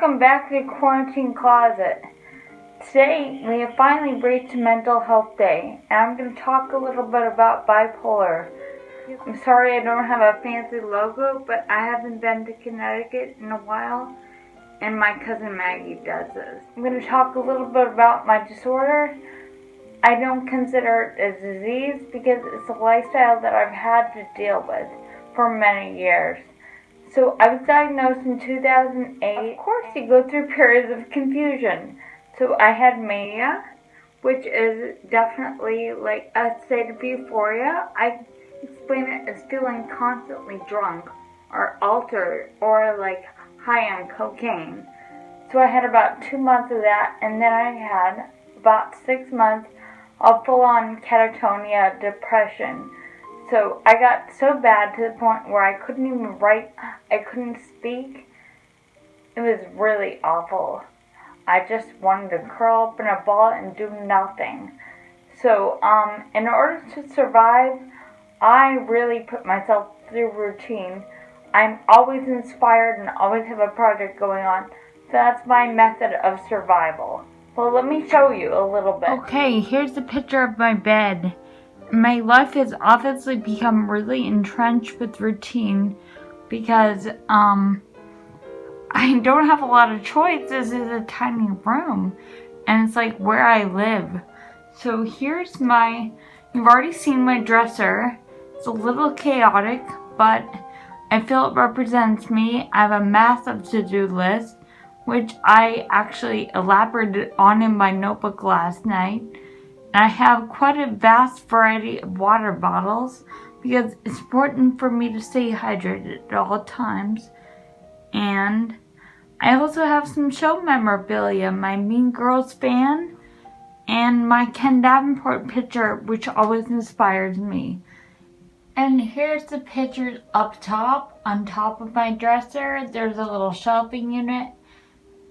Welcome back to the Quarantine Closet. Today we have finally reached Mental Health Day, and I'm going to talk a little bit about bipolar. I'm sorry I don't have a fancy logo, but I haven't been to Connecticut in a while, and my cousin Maggie does this. I'm going to talk a little bit about my disorder. I don't consider it a disease because it's a lifestyle that I've had to deal with for many years. So I was diagnosed in 2008. Of course, you go through periods of confusion. So I had mania, which is definitely like a state of euphoria. I explain it as feeling constantly drunk or altered or like high on cocaine. So I had about 2 months of that, and then I had about 6 months of full-on catatonia, depression. So I got so bad to the point where I couldn't even write, I couldn't speak. It was really awful. I just wanted to curl up in a ball and do nothing. So in order to survive, I really put myself through routine. I'm always inspired and always have a project going on. So that's my method of survival. Well, let me show you a little bit. Okay, here's a picture of my bed. My life has obviously become really entrenched with routine because I don't have a lot of choice. This is a tiny room and it's like where I live. So here's you've already seen my dresser. It's a little chaotic, but I feel it represents me. I have a massive to-do list, which I actually elaborated on in my notebook last night. I have quite a vast variety of water bottles because it's important for me to stay hydrated at all times. And I also have some show memorabilia, my Mean Girls fan and my Ken Davenport picture, which always inspires me. And here's the pictures up top. On top of my dresser, there's a little shelving unit.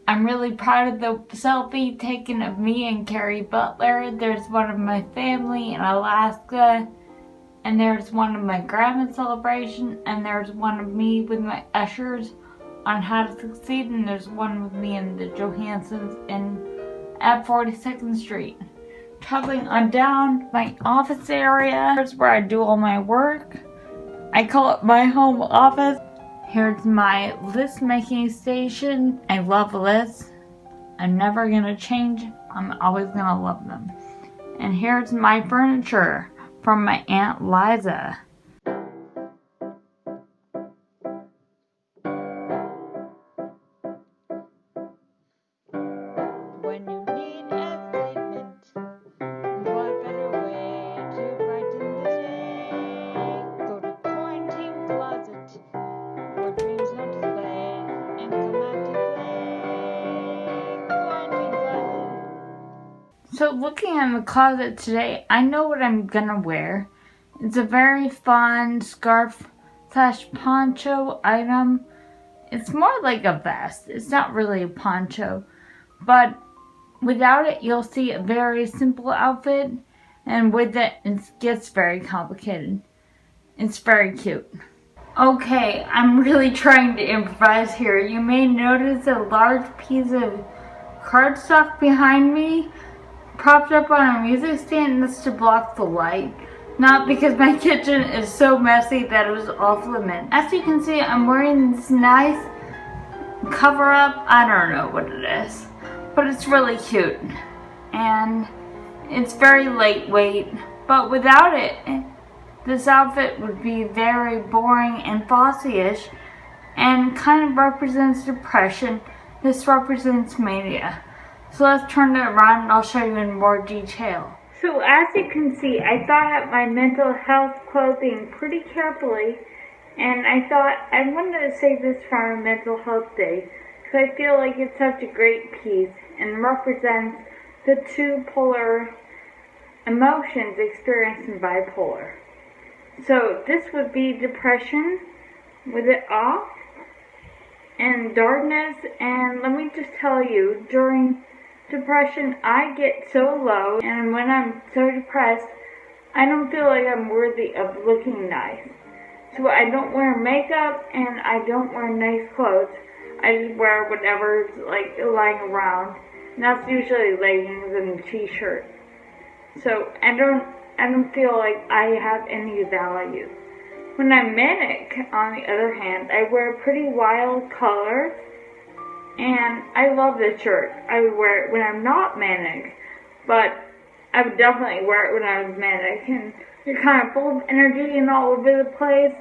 I'm really proud of the selfie taken of me and Carrie Butler. There's one of my family in Alaska, and there's one of my grandma's celebration, and there's one of me with my ushers on How to Succeed, and there's one with me and the Johansons at 42nd Street. Traveling on down my office area, here's where I do all my work. I call it my home office. Here's my list making station. I love lists. I'm never gonna change. I'm always gonna love them. And here's my furniture from my Aunt Liza. When you need a statement, what better way to brighten the day? Go to Quarantine Closet. Dreams not delayed and come out to play. Quarantine Closet. So looking in the closet today, I know what I'm gonna wear. It's a very fun scarf / poncho item. It's more like a vest. It's not really a poncho, but without it you'll see a very simple outfit, and with it gets very complicated. It's very cute. Okay, I'm really trying to improvise here. You may notice a large piece of cardstock behind me propped up on a music stand. That's to block the light, not because my kitchen is so messy that it was off limit. As you can see, I'm wearing this nice cover up. I don't know what it is, but it's really cute and it's very lightweight, but without it, this outfit would be very boring and Fosse-ish and kind of represents depression. This represents mania. So let's turn it around and I'll show you in more detail. So as you can see, I thought out my mental health clothing pretty carefully, and I thought I wanted to save this for our mental health day because I feel like it's such a great piece and represents the two polar emotions experienced in bipolar. So this would be depression with it off and darkness, and let me just tell you, during depression I get so low, and when I'm so depressed I don't feel like I'm worthy of looking nice. So I don't wear makeup and I don't wear nice clothes. I just wear whatever's like lying around. And that's usually leggings and a t-shirt. So I don't feel like I have any value. When I'm manic, on the other hand, I wear pretty wild colors, and I love this shirt. I would wear it when I'm not manic, but I would definitely wear it when I was manic, and you're kind of full of energy and all over the place.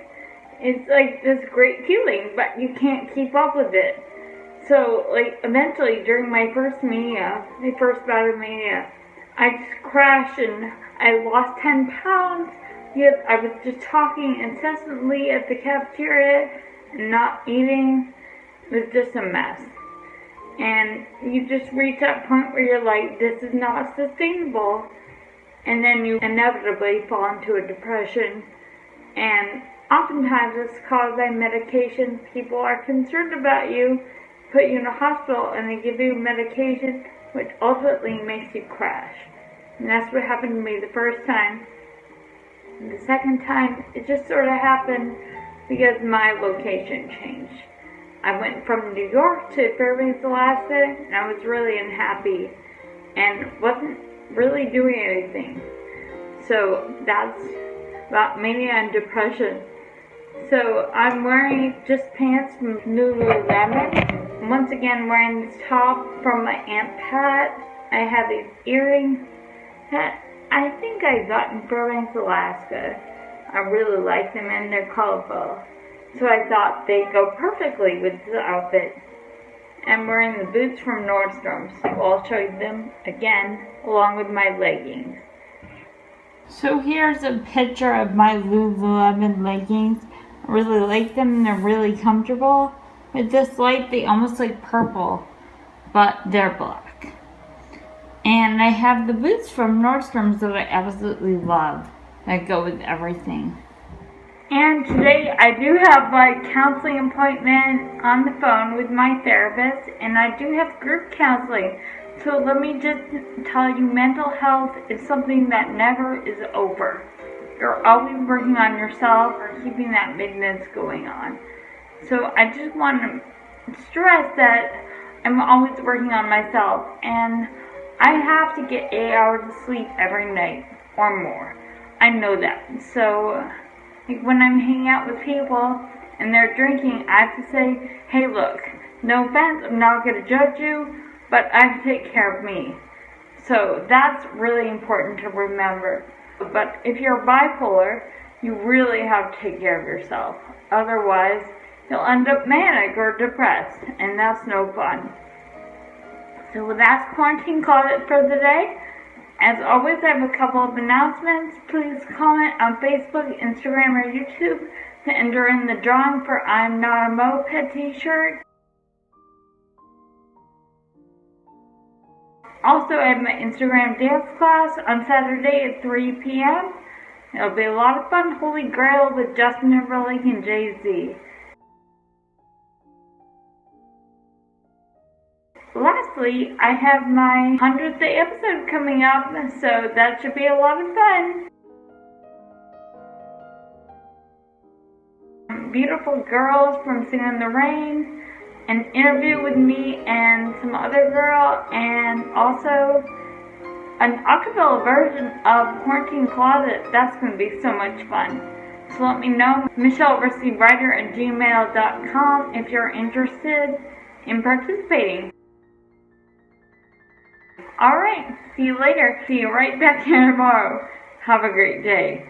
It's like this great feeling, but you can't keep up with it. So, like, eventually, during my first bout of mania, I just crashed and I lost 10 pounds. Because I was just talking incessantly at the cafeteria and not eating. It was just a mess. And you just reach that point where you're like, this is not sustainable. And then you inevitably fall into a depression. And oftentimes it's caused by medication. People are concerned about you, put you in a hospital, and they give you medication, which ultimately makes you crash. And that's what happened to me the first time. The second time, it just sort of happened because my location changed. I went from New York to Fairbanks, Alaska, and I was really unhappy and wasn't really doing anything. So that's about mania and depression. So I'm wearing just pants from Lululemon. Once again, wearing this top from my Aunt Pat. I have these earrings that I think I got in Fairbanks, Alaska. I really like them and they're colorful. So I thought they'd go perfectly with the outfit. I'm wearing the boots from Nordstrom's, so I'll show you them again along with my leggings. So here's a picture of my Lululemon leggings. I really like them and they're really comfortable. With this light, they almost look purple, but they're black. And I have the boots from Nordstrom's that I absolutely love, that go with everything. And today I do have my counseling appointment on the phone with my therapist, and I do have group counseling. So let me just tell you, mental health is something that never is over. You're always working on yourself or keeping that maintenance going on. So I just want to stress that I'm always working on myself, and I have to get 8 hours of sleep every night or more. I know that. So like when I'm hanging out with people and they're drinking, I have to say, hey look, no offense, I'm not going to judge you, but I have to take care of me. So that's really important to remember. But if you're bipolar, you really have to take care of yourself. Otherwise, you'll end up manic or depressed, and that's no fun. So that's Quarantine Closet for the day. As always, I have a couple of announcements. Please comment on Facebook, Instagram, or YouTube to enter in the drawing for I'm Not a Moped t-shirt. Also, I have my Instagram dance class on Saturday at 3 p.m. It'll be a lot of fun. Holy Grail with Justin Timberlake and Jay-Z. Lastly, I have my 100th day episode coming up, so that should be a lot of fun. Beautiful girls from Singing in the Rain, an interview with me and some other girl, and also an acapella version of Quarantine Closet. That's going to be so much fun. So let me know, michelleversiwriter@gmail.com if you're interested in participating. Alright, see you later. See you right back here tomorrow. Have a great day.